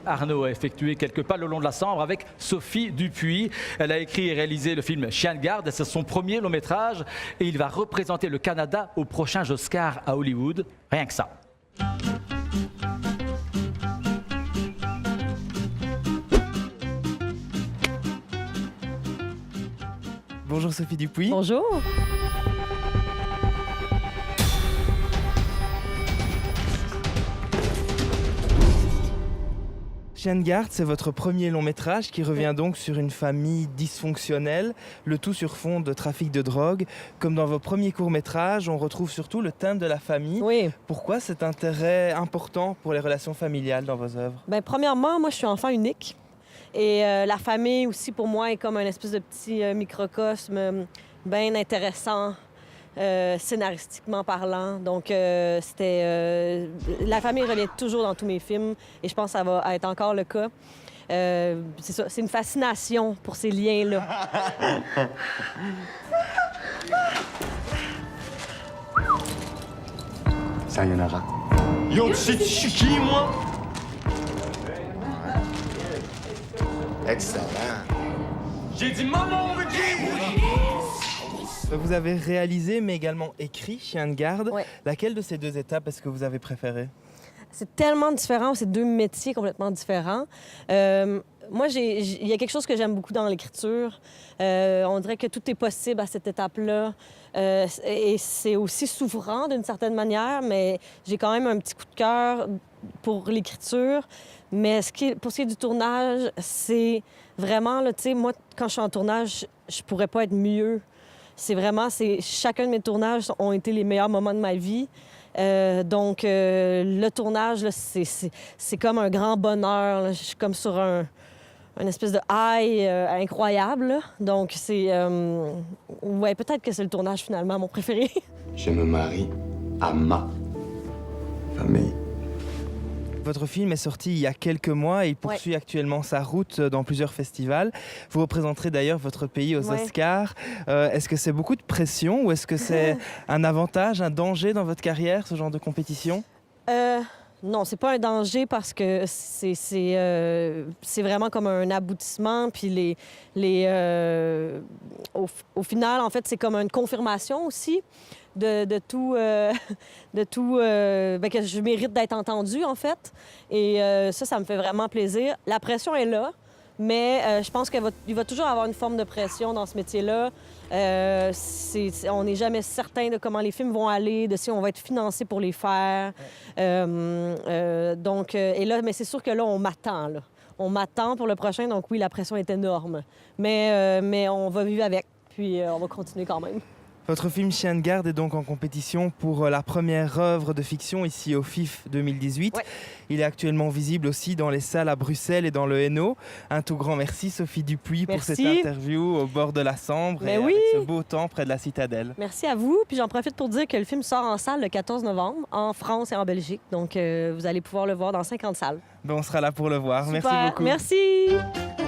Arnaud a effectué quelques pas le long de la Sambre avec Sophie Dupuis. Elle a écrit et réalisé le film Chien de garde. C'est son premier long métrage et il va représenter le Canada au prochain Oscar à Hollywood. Rien que ça. Bonjour Sophie Dupuis. Bonjour. Chien de garde, c'est votre premier long métrage qui revient donc sur une famille dysfonctionnelle, le tout sur fond de trafic de drogue. Comme dans vos premiers courts-métrages, on retrouve surtout le thème de la famille. Oui. Pourquoi cet intérêt important pour les relations familiales dans vos œuvres? Bien, premièrement, moi, je suis enfant unique. Et la famille aussi, pour moi, est comme un espèce de petit microcosme bien intéressant, scénaristiquement parlant. Donc, la famille revient toujours dans tous mes films et je pense que ça va être encore le cas. C'est ça, c'est une fascination pour ces liens-là. Sayonara. Yo, tu sais, je suis qui, moi? Excellent. J'ai dit maman, on veut Vous avez réalisé mais également écrit Chien de garde. Ouais. Laquelle de ces deux étapes est-ce que vous avez préférée? C'est tellement différent, c'est deux métiers complètement différents. Moi, il y a quelque chose que j'aime beaucoup dans l'écriture. On dirait que tout est possible à cette étape-là. Et c'est aussi souffrant d'une certaine manière, mais j'ai quand même un petit coup de cœur pour l'écriture. Mais pour ce qui est du tournage, c'est vraiment, tu sais, moi, quand je suis en tournage, je pourrais pas être mieux. C'est vraiment, chacun de mes tournages ont été les meilleurs moments de ma vie. Donc, le tournage, là, c'est comme un grand bonheur, là. Je suis comme sur une espèce de high incroyable, là. Donc, ouais, peut-être que c'est le tournage, finalement, mon préféré. Je me marie à ma famille. Votre film est sorti il y a quelques mois et il poursuit actuellement sa route dans plusieurs festivals. Vous représenterez d'ailleurs votre pays aux Oscars. Est-ce que c'est beaucoup de pression ou est-ce que c'est un avantage, un danger dans votre carrière, ce genre de compétition? Non, c'est pas un danger parce que c'est vraiment comme un aboutissement. Puis au final, en fait, c'est comme une confirmation aussi de tout, que je mérite d'être entendue, en fait. Et ça me fait vraiment plaisir. La pression est là, mais je pense qu'il va toujours avoir une forme de pression dans ce métier-là. On n'est jamais certain de comment les films vont aller, de si on va être financé pour les faire. Donc, et là, mais c'est sûr que là, on m'attend, là. On m'attend pour le prochain, donc oui, la pression est énorme. Mais on va vivre avec, puis on va continuer quand même. Votre film Chien de garde est donc en compétition pour la première œuvre de fiction ici au FIF 2018. Ouais. Il est actuellement visible aussi dans les salles à Bruxelles et dans le Hainaut. Un tout grand merci Sophie Dupuis pour cette interview au bord de la Sambre et avec ce beau temps près de la Citadelle. Merci à vous. Puis j'en profite pour dire que le film sort en salle le 14 novembre en France et en Belgique. Donc vous allez pouvoir le voir dans 50 salles. Ben, on sera là pour le voir. Super. Merci beaucoup. Merci.